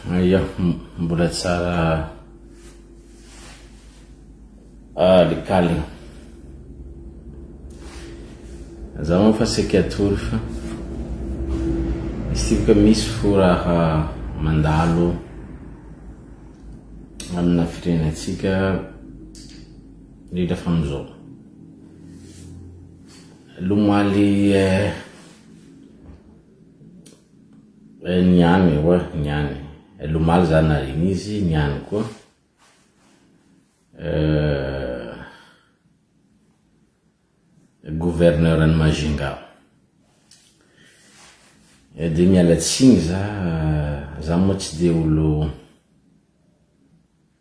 Ia, mbola tsara likaligny. Zaho moa fa seky atory fa izy ty boka misy fo raha mandalo amina firenentsika indrindra fa amizao. Lomaly niany niany. Lomaly zany nariny izy, niany koa gouverneur any Majunga. De mialatsigny za moa tsy de olo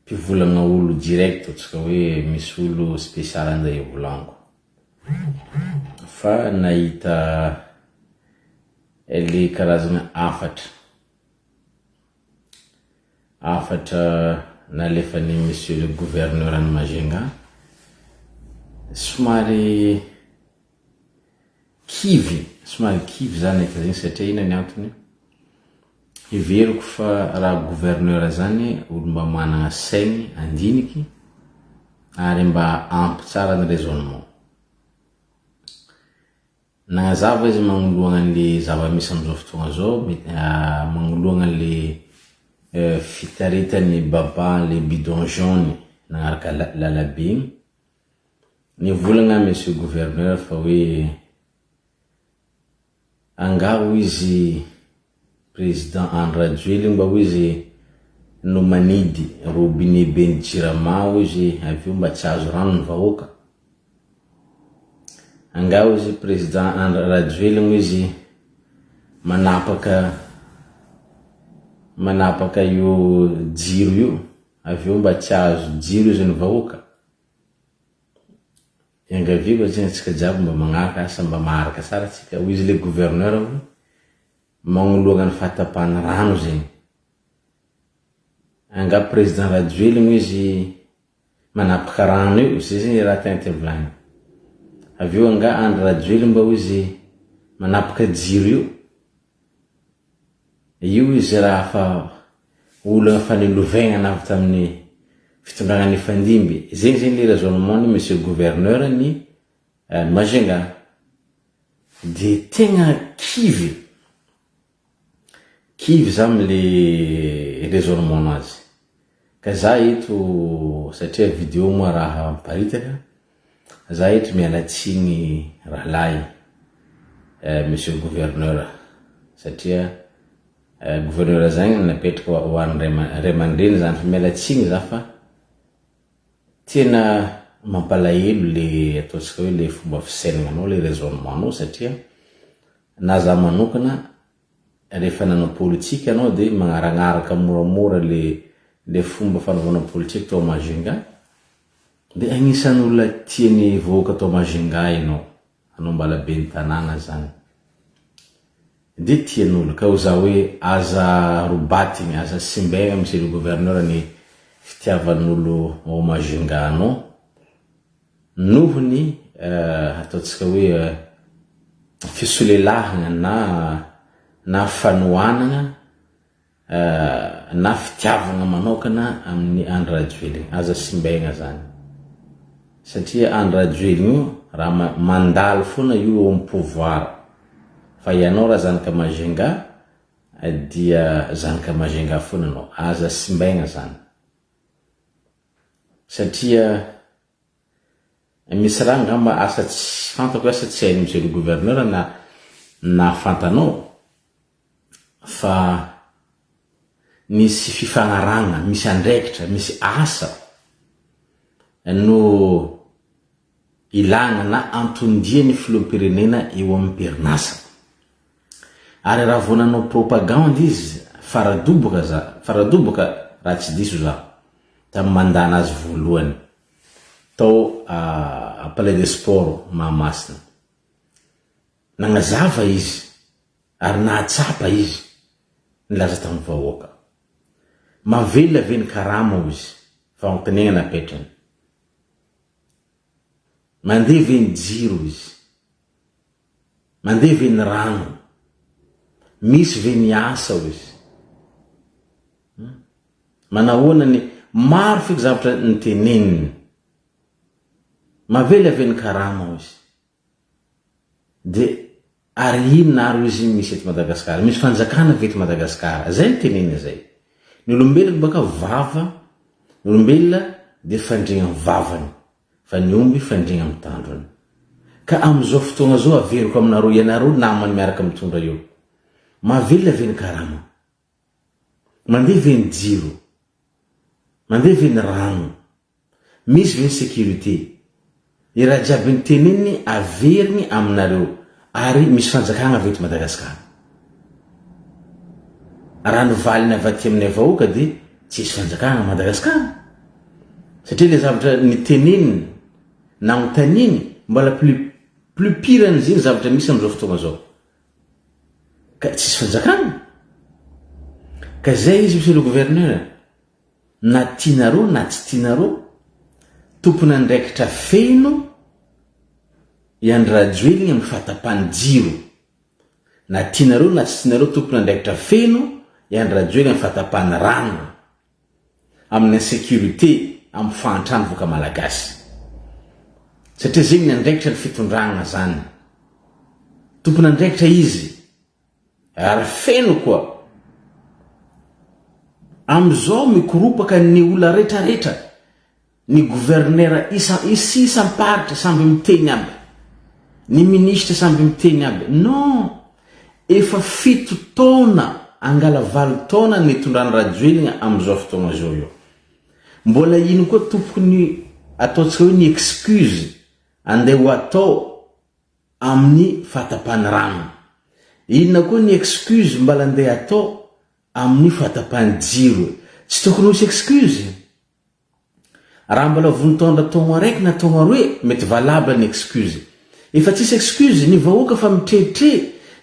mpivolagna olo direct, ohatsika hoe misy olo spesialy anday volango, fa nahita le karazagna afatra nalefany monsieur le gouverneur any Majunga. Somary kivy zany efa zegny satria ina ny antony iveriko fa raha gouverneur zany olo mba managna saigny andiniky ary mba ampy tsara ny raisonnement. Nagnazava izy magnoloagna an'le zava-misy amizao fotoagna zao, magnoloagna an'le fitaritany baba le bidon jaune nagnaraka lalabe igny. Nivolagna monsieur gouverneur fa hoe angao izy président Andry Rajoelina mba hoe izy no manidy robinet ben'ny Jirama izy aveo mba tsy azo rano ny vahoaka. Angao izy président Andry Rajoelina izy manapaka io jiro io aveo mba tsy azo jiro izy ny vahoaka. Engaviko zegny tsika jiaby mba magnaraka asa mba maharaka sara tsika. Ho izy le gouverneur magnoloagna ny fahatapahana rano zegny. Anga président Rajoelina izy manapaka rano io, zay zegny raha tegna tia volagny. Aveo anga Andry Rajoelina mba ho izy manapaka jiro io izy raha fa olagna fanelovegna navy tamin'ny fitondragna ny fandimby. Zegny le raisonnement ni monsieur gouverneur ni Majunga. De tegna kivy za amle raisonnement nazy. Ka za eto satria vidéo moa raha paritaka, za eto mialatsigny rahalahy monsieur gouverneur satria gouverneur zagny napetraka ho an'ny ray aman-dreny zany. Fa mialatsigny za fa tena mampalahelo le ataotsika hoe le fomba fisainanao, le raisonnement anao satria na za manokana rehefa nanao politika anao de magnaragnaraka moramora le fomba fanaovana politika tao Majunga, de agnisan'ny olona tiany vahoaka tao Majunga anao mbala ben'ny tanàna zany. De tian'olo ka ho za hoe aza robatigny, aza simbegna monsieur le gouverneur ny fitiavan'olo ao Majunga anao nohony ataotsika hoe fisolelahana na fanohanana na fitiavana manokana amin'ny Andry Rajoelina. Aza simbegna zany satria Andry Rajoelina io raha mandalo fona io ao amin'ny pouvoir. Fa ianao raha zanaka Majunga dia zanaka Majunga fona anao. Aza simbegna zany satria misy raha ngamba asa tsy fantako, asa tsy hainy monsieur le gouverneur na fantanao, fa misy fifanaragna, misy andraikitra, misy asa no ilagna na antondia ny filoham-pirenena eo amin'ny perinasa. Ary raha vao nanao propagande izy faradoboka raha tsy diso za tamin'ny mandana azy voalohany tao Palais des Sports Mahamasina. Nagnazava izy ary nahatsapa izy nilaza tamin'ny vahoaka. Mavelona ve ny karama izy fanontaniagna napetrany. Mandeha ve ny jiro izy, mandeha ve ny rano, misy ve ny asa izy. manahoana ny maro feky zavatra niteneniny mavely aveny karama izy de ary inona ary izy misy eto Madagasikara misy fanjakana veto Madagasikara zay niteneniny zay ny olombelona baka vava ny olombelona de fandregna vavany fa ny omby fandregna mitandrony ka am'izao fotoagna zao averiko aminareo ianareo namany miaraka mitondra eo mavelona veny karama mandeha veny jiro mandeha veny rano misy veny sécurité iraha jiaby niteneniny averiny aminareo ary misy fanjakagna veto Madagasikara raha nivaliny avy aty amin'ny vahoaka de tsisy fanjakagna Madagasikara satria le zavatra niteneniny na notaniny mbola plus pire an'iziny zavatra misy am'izao fotoagna zao ka tsisy fanjakagna ka zay izy monsieur le gouverneur na tianareo na tsy tianareo tompony andraikitra feno iandrajoeliny amin'ny fahatapany jiro na tianareo na tsy tianareo tompony andraikitra feno iandrajoeliny amin'ny fahatapany rano amin'ny insécurité amin'ny fahantrano voka malagasy satria zegny ny andraikitra ny fitondragna zany tompony andraikitra izy ary feno koa am'izao mikoropaka ny olona rehetrarehetra ny gouverneur isamparitra samby miteny aby ny ministre samby miteny aby non efa 7 taona angala 8 taona ny tondrany rajoelina am'izao fotoagna zao io mbola ino koa tompony ataontsika hoe ny excuse andeha ho atao amin'ny fahatapany rano inona koa ny excuse mbala andeha atao amin'ny fahatapany jiro tsy tokony misy excuse raha mbola vonitondra taogno araiky na taogno aroe mety valable ny excuse efa tsisy excuse ny vahoaka fa mitrehitre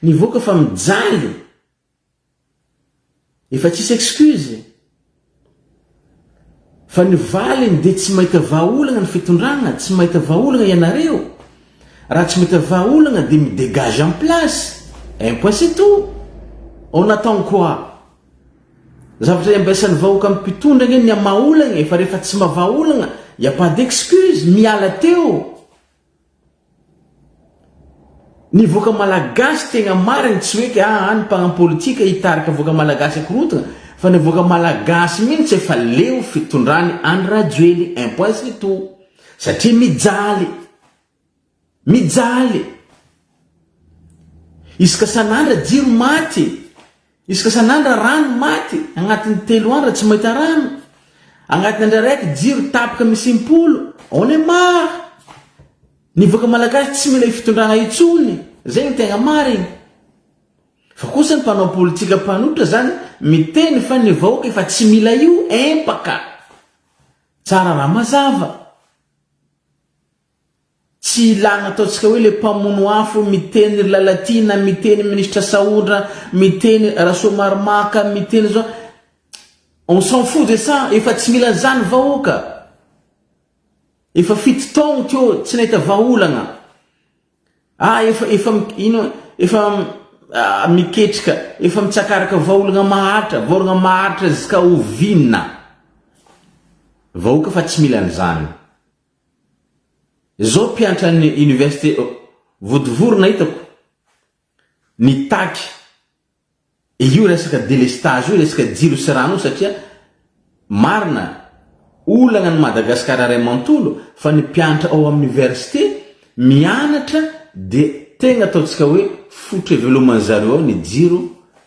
ny vahoaka fa mijaly efa tsisy excuse fa ny valiny de tsy mahita vahaolagna ny fitondragna tsy mahita vahaolagna ianareo raha tsy mahita vahaolagna de midégage en place un point c'est tout on attend quoi zavatra iambesan'ny vahoaka amin'ny mpitondragna ny amaolagna fa rehefa tsy mavaolagna y a pas d'excuse miala teo ny voaka malagasy tegna mariny tsy hoe any mpagnapolitika hitarika voaka malagasy akorotana fa ny voaka malagasy mihitsy efa leo fitondrany any rajoely un point c'est tout satria mijaly isaka sanandra jiro maty isaka sanandra rano maty agnatin'ny 3 andro tsy mahita rano agnatin'ny andro raiky jiro tapaka misimpolo on est marre ny voaka malagasy tsy mila fitondragna itsony zay ny tegna mariny fa kosa ny mpanao politika mpanotra zany miteny fa ny vahoaka efa tsy mila io empaka tsara raha mazava tsy ilagna ataontsika hoe le mpamono afo miteny lalatina miteny ministra Saondra miteny Rasomarimaka miteny zao on s'en fout de ça efa tsy mila zany vahoaka efa 7 taogno teo tsy nahita vahaolagna efa miketrika efa mitsakaraka vahaolagna maharitra ziska ovina vahoaka fa tsy mila an'izany zao mpianatra ny université Vodivorona hitako ny taky io resaka délestage io resaka jiro sy rano satria marina olagna ny Madagasikara ray mantolo fa ny mpianatra ao amin'ny université mianatra de tegna ataontsika hoe fototra veloman'ny zareo ny jiro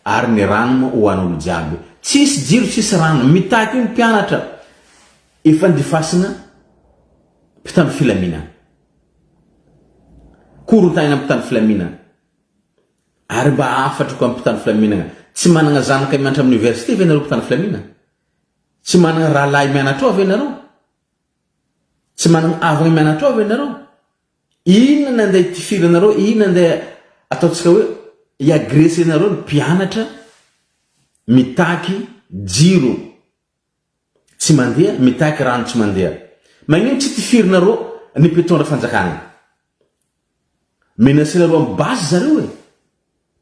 ary ny rano ho an'olo jiaby tsisy jiro tsisy rano mitaky io ny mpianatra efa ndifasina mpitandro filaminana korontaina mpitandro filaminana ary mba afatra koa mpitandro filaminana tsy managna zanaka mianatra amin'ny université venareo mpitandro filaminana tsy managna rahalahy mianatra ao venareo tsy managna avagna mianatra ao venareo inona nandeha itifiranareo inona nandeha ataontsika hoe iagresenareo ny mpianatra mitaky jiro tsy mandeha mitaky rano tsy mandeha magnino tsy itifirinareo ny mpitondra fanjakana menasynareo amin'ny basy zareo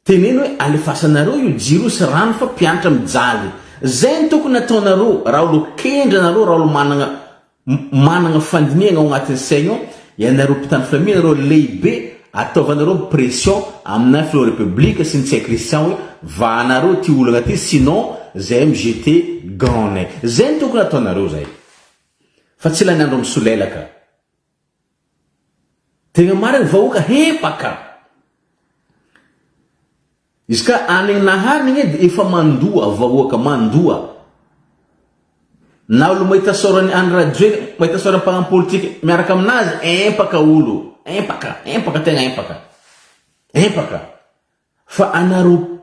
teneno hoe alefasanareo io jiro sy rano fa mpianatra mijaly zay tokony ataonareo raha olo kendra nareo raha olo managna fandiniagna ao agnatin'ny saigna ao ianareo mpitandro filaminana nareo lehibe ataovanareo pression amina filo république sy ny tsay kristian hoe vahanareo ty olagna ty sinon zay mijete ganay zay tokony ataonareo zay fa tsy lany andro misolelaka tegna marina vahoaka hepaka izy ka anigny nahariny edy efa mandoa vahoaka mandoa na olo mahita sorany any radio mahita sorany mpagnano politika miaraka aminazy empaka olo empaka tegna empaka fa anareo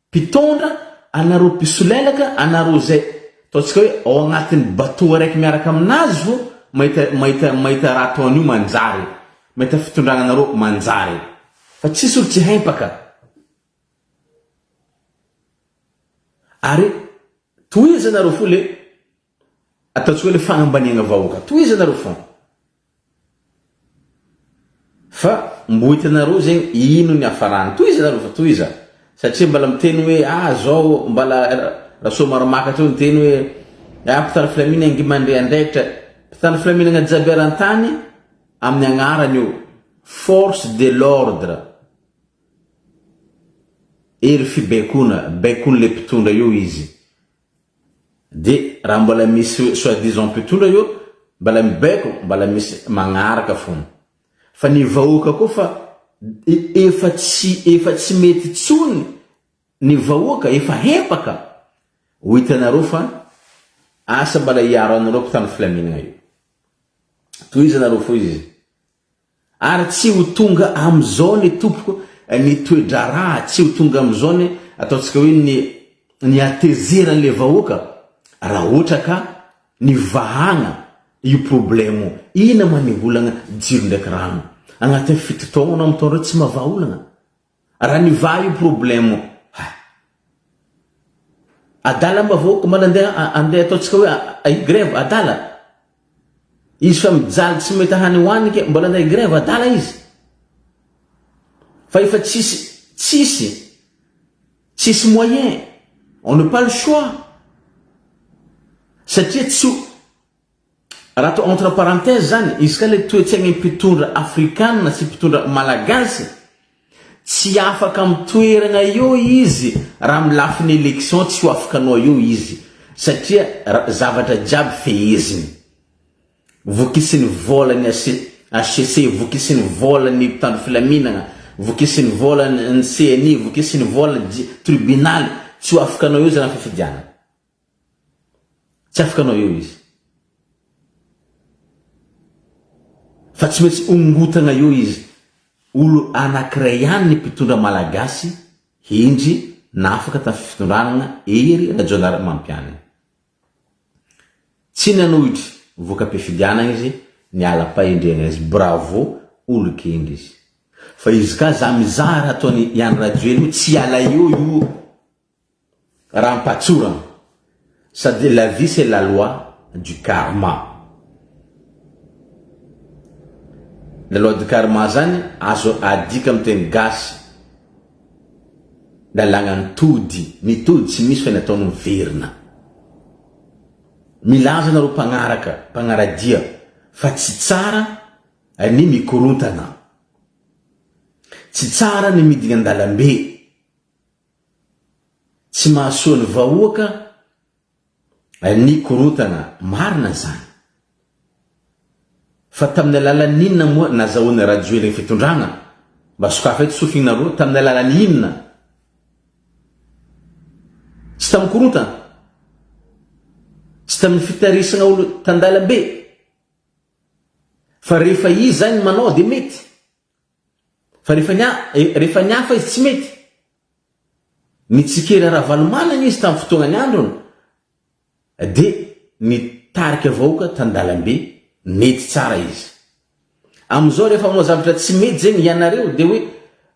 mpitondra anareo mpisolelaka anareo zay ataontsika hoe ao agnatin'ny bateau araiky miaraka aminazy vo mahita raha ataon'io manjary mahita fitondragna anareo manjary fa tsisy olo tsy hempaka ary toiza nareo fo le ataontsika hoe le fagnambaniagna vahoaka toiza nareo fo fa mbo hitanareo zegny ino ny hafarany toiza nareo fa toiza satria mbala miteny hoe zao mbala raso maromaka teo miteny hoe mpitandro filaminana ngy mandeha andraikitra mpitandro filaminana jiaby arantany amin'ny agnarany io force de l'ordre ery fibekona le mpitondra io izy de raha mbola misy soi-disant mpitondra io mbala mibeko mbala misy magnaraka fona fa ny vahoaka koa fa efa tsy mety tsony ny vahoaka efa hepaka ho hitanareo fa asa mbala hiaro anareo mpitandro filaminana io toiza nareo fo izy ary tsy ho tonga am'izao ny tompoko ny toedra raha tsy ho tonga am'izao ny ataontsika hoe ny atezerany le vahoaka raha ohatra ka ny vahagna io problemo ina manivolagna jiro ndraiky rano agnatin'ny fitotoagna anao mitondra tsy mavaha olagna raha ny vaha io problemo adala mba vahoaka mala andeha ataontsika hoe grève adala izy fa mijaly tsy mety hany hoanike mbola andeha grève adala izy fa efa tsisy moyen on n'a pas le choix satria tsy raha atao entre parenthèse zany izy ka le toetsaigny mpitondra afrikanina sy mpitondra malagasy tsy afaka amitoeragna io izy raha milafiny élection tsy ho afaka anao io izy satria zavatra jiaby feheziny vokisiny volany HCC vokisiny volany mpitandro filaminana vokisiny volany CNI vokisiny volany tribunal tsy ho afaka anao io izy raha fifidiana tsy afaka anao io izy fa tsy maintsy ongotagna io izy olo anankiray ihany ny mpitondra malagasy hindry na afaka tamin'ny fitondranana ery rajonara mampianana tsy nanohitry voka-pifidianana izy ny ala-pahendrena izy bravo olo kendry izy fa izy ka za mizara ataony iany radio io tsy ala io raha mpatsorana sady la vie c'est la loi du karma. La loi du karma zany azo adika am'teny gasy lalagna ny tody tsy misy fa nataony miverina milaza nareo mpagnaradia fa tsy tsara ny mikorontana tsy tsara ny midigna andalambe tsy mahasoa ny vahoaka ny korontana marina zany fa tamin'ny alalan'ny inona moa nazahoana radio regny fitondragna mba sokafa eto sofinareo tamin'ny alalan'ny inona tsy tamin'ny korontana tsy tamin'ny fitarisagna olo tandalambe fa rehefa izy zany manao de mety fa rehefa niafa izy tsy mety nitsikera raha valomanana izy tamin'ny fotoagnany androny de nitarika vahoaka tandalambe mety tsara izy am'izao rehefa manao zavatra tsy mety zegny ianareo de hoe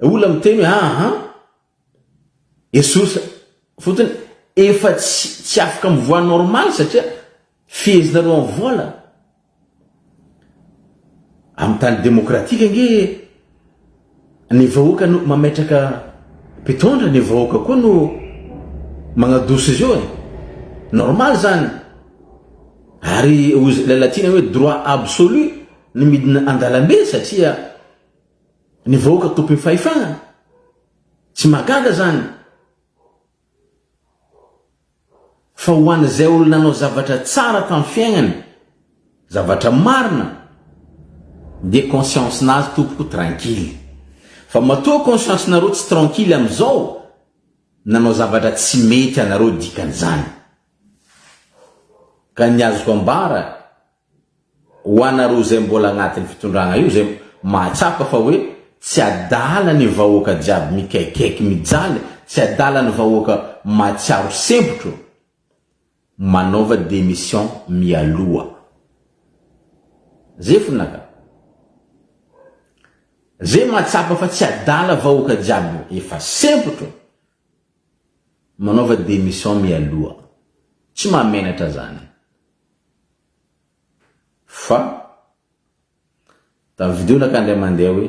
olo miteny hoe esosa fotony efa tsy afaka mivoa normal satria fihezinareo amin'ny vola amin'ny tany demokratika nge ny vahoaka no mametraka mpitondra ny vahoaka koa no magnadosy izy io normal zany ary la latina hoe droit absolu ny midina andalambe satria ny vahoaka tompony fahefagna tsy magaga zany fa ho an'izay olona nanao zavatra tsara tamin'ny fiaignany zavatra marina de conscience nazy tompoko tranquille fa matoa conscience nareo tsy tranquille am'izao nanao zavatra tsy mety anareo dikan'izany ka ny azoko ambara ho anareo zay mbola agnatin'ny fitondragna io zay mahatsapa fa hoe tsy adala ny vahoaka jiaby mikaikaiky mijaly tsy adala ny vahoaka matsiaro sempotro manaova démission mialoha zay fonaka zay mahatsapa fa tsy adala vahoaka jiaby efa sempotro manaova démission mialoha tsy mahamenatra zany fa ta video nakandray mandeha hoe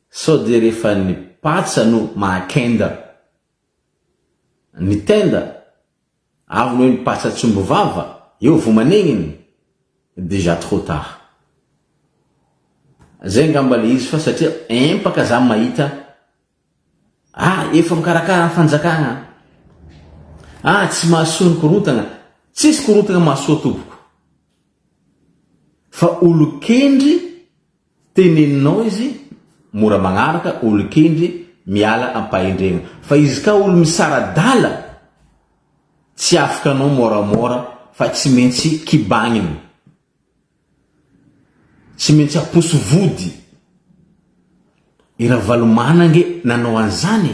sao de rehefa ny patsa no mahakenda ny tenda avy no hoe ny patsa tsombo vava eo vomanegniny déjà trop tard zay ngamba le izy fa satria empaka za mahita efa mikarakara ny fanjakagna tsy mahasoa ny korontagna tsisy korontagna mahasoa tompoko fa olo-kendry teneninao izy mora magnaraka olo-kendry miala ampahendregna fa izy ka olo misaradala tsy afaka anao moramora fa tsy maintsy kibagniny tsy maintsy aposo vody ira valomanange nanao an'izany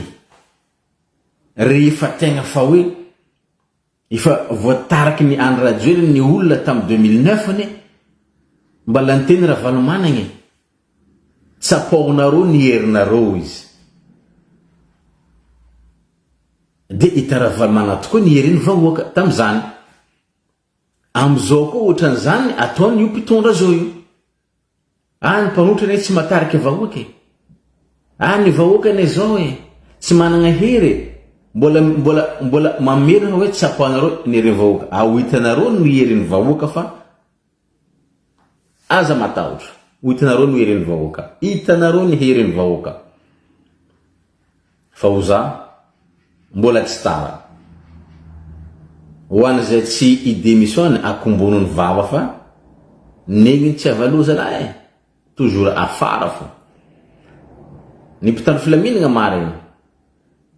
rehefa tegna fa hoe efa voataraky ny andro rajoely ny olona tamin'ny 2009 ny mbala nyteny raha valomanagny tsapaonareo ny herinareo izy de ita raha valomana tokoa ny heriny vahoaka tam'izany am'izao koa ohatran'izany ataony io mpitondra zao io ny mpanotra ne tsy matariky vahoaka ny vahoaka ne zao tsy managna hery mbola mamerina hoe tsapaonareo ny heriny vahoaka ao hitanareo ny heriny vahoaka fa aza matahotra hitanareo ny heriny vahoaka hitanareo ny heriny vahoaka fa ho za mbola tsy tara ho an'izay tsy idémission akombonony vava fa negniny tsy avaloza lahy toujours afara fo ny mpitandro filaminagna marina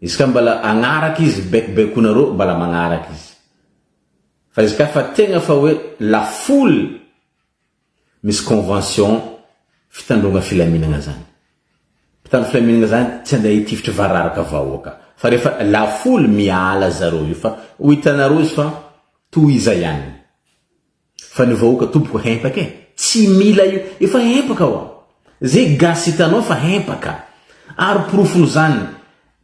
izy ka mbala agnaraka izy bekbekonareo mbala magnaraka izy fa izy ka fa tegna fa hoe la foule misy convention fitandrona filaminagna zany mpitandro filaminagna zany tsy andeha hitifitry vararaka vahoaka fa rehefa la foule miala zareo io fa ho hitanareo izy fa tohiza ihany fa ny vahoaka tompoko hempaka tsy mila io efa hempaka zay gasy hitanao fa hempaka ary profony zany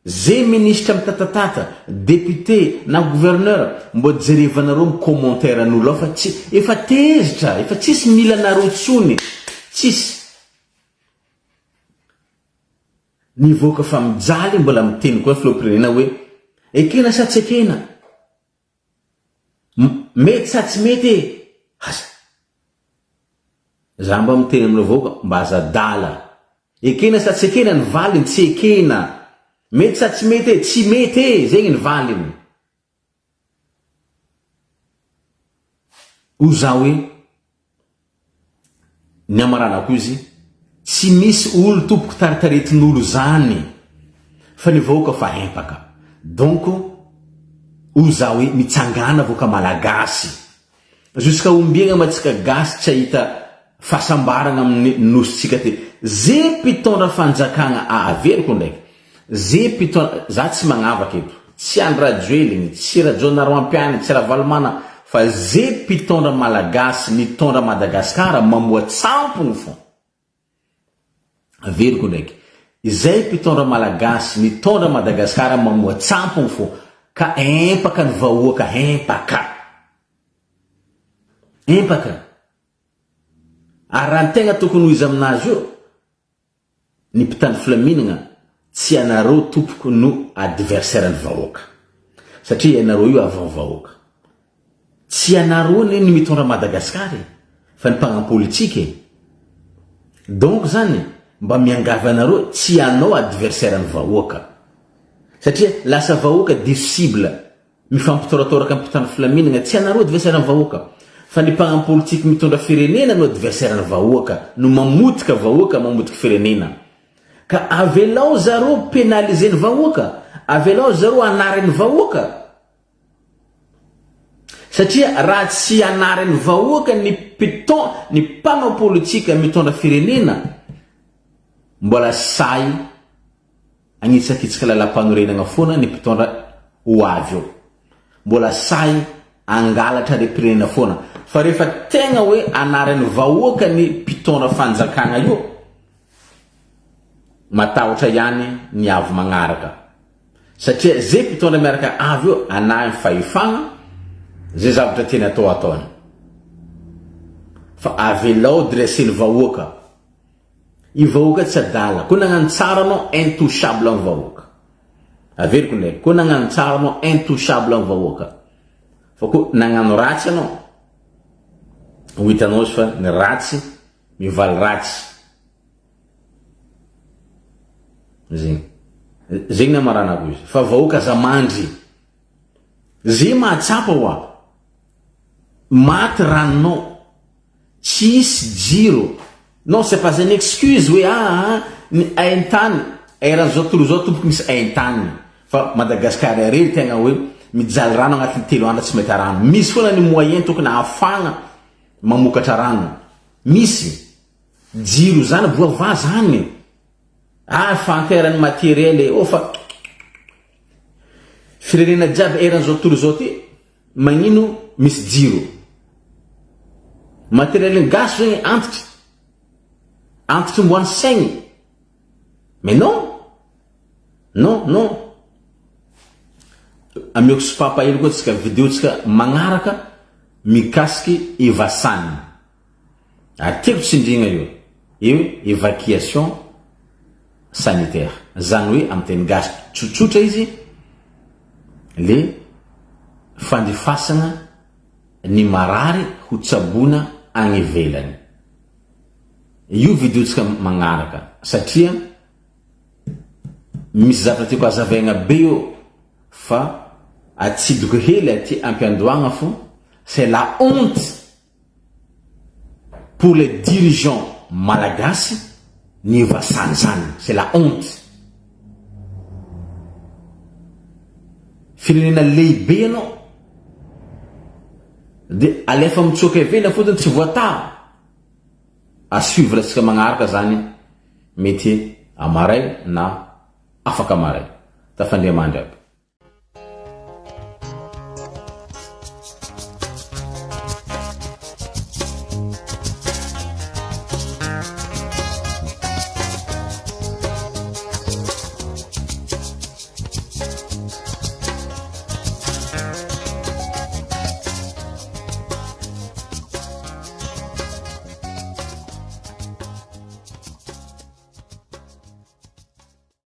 zay ministre mitatatata député na gouverneur mbo jerevanareo mi commentaire an'olo fa tsy efa tezitra efa tsisy mila nareo tsony tsisy ny voaka fa mijaly mbola miteny koa filopirenena hoe ekena sa tsy ekena mety sa tsy mety asa za mba miteny amin'lo voaka mba aza dala ekena sa tsy ekena ny valiny tsy ekena mety sa tsy mety tsy mety zegny ny valiny ho za hoe ny amaranako izy tsy misy olo tompoko taritaretin'olo zany fa ny vahoaka fa hempaka donc ho za hoe mitsangana voaka malagasy jusqu'à ombiagna matsika gasy tsy ahita fahasambarana amin'ny nositsika te zay mpitondra fanjakagna averiko ndraiky zay mpitondra za tsy magnavaka eto tsy andro rajoeliny tsy rajonaro ampiany tsy raha valomana fa zay mpitondra malagasy mitondra Madagasikara mamoa tsampony fo averiko ndraiky izay mpitondra malagasy mitondra Madagasikara mamoa tsampony fo ka empaka ny vahoaka empaka ary raha ny tegna tokony ho izy aminazy io ny mpitandro filaminagna tsy anareo tompoko no adversaire ny vahoaka satria ianareo io avao vahoaka tsy anareo ny mitondra Madagascar fa ny mpagnapolitika donc zany mba miangavy anareo tsy anao adversaire ny vahoaka satria lasa vahoaka difficile mifampitoratoraky amin'ny mpitandro filaminana tsy anareo adversaire ny vahoaka fa ny mpagnapolitika mitondra firenena no adversaire ny vahoaka no mamotika vahoaka mamotika firenena ka avelao zareo pénaliser ny vahoaka avelao zareo anarany vahoaka satria raha tsy anarany vahoaka ny mpagnapolitika mitondra firenena mbola say agnitsakitsaka lalam-panorenagna foana ny mpitondra ho avy eo mbola say angalatra ny pirenena foana fa rehefa tegna hoe anarany vahoaka ny mpitondra fanjakagna io matahotra ihany ny avy magnaraka satria zay mpitondra miaraka avy eo anahy fahefagna zay zavatra tena ataony fa avelao dresser vahoaka i vahoaka tsy adala ko nagnano tsara anao intouchable amin'ny vahoaka averiko ndraiky ko nagnano tsara anao intouchable amin'ny vahoaka fa ko nagnano ratsy anao ho hitanao fa ny ratsy mivaly ratsy zegny na maranako izy fa vahoaka zamandry zay mahatsapa hoa maty ranonao tsisy jiro non c'est pas une excuse oui ni aintany eran'izao tolo zao tomboky misy aintany fa Madagascar ary tegna hoe mijaly rano agnatin'ny 3 andro tsy mety rano misy foana ny moyen tokony ahafagna mamokatra rano misy jiro zany boava zany fanterany matériel fa firenena jiaby eran'izao tolo zao ty magnino misy jiro matériel gasy zegny antitry mboany saigny mais non amioko sipapahelo koa tsika vidéo tsika magnaraka mikasiky evasany atiako tsindrigna io évacuation sanitaire zany hoe amin'ny teny gasy tsotsotra izy le fandifasana ny marary ho tsabona agny ivelany io vidéo tsika magnaraka satria misy zavatra tiako azavaigna be io fa atsidiko hely aty ampiandoagna fo c'est la honte pour les dirigeants malagasy ny vasany zany c'est la honte firenena lehibe anao de alefa mitsoka ivelany fotony tsy voatao à suivre tsika magnaraka zany mety amaray na afaka amaray tafandriamandry aby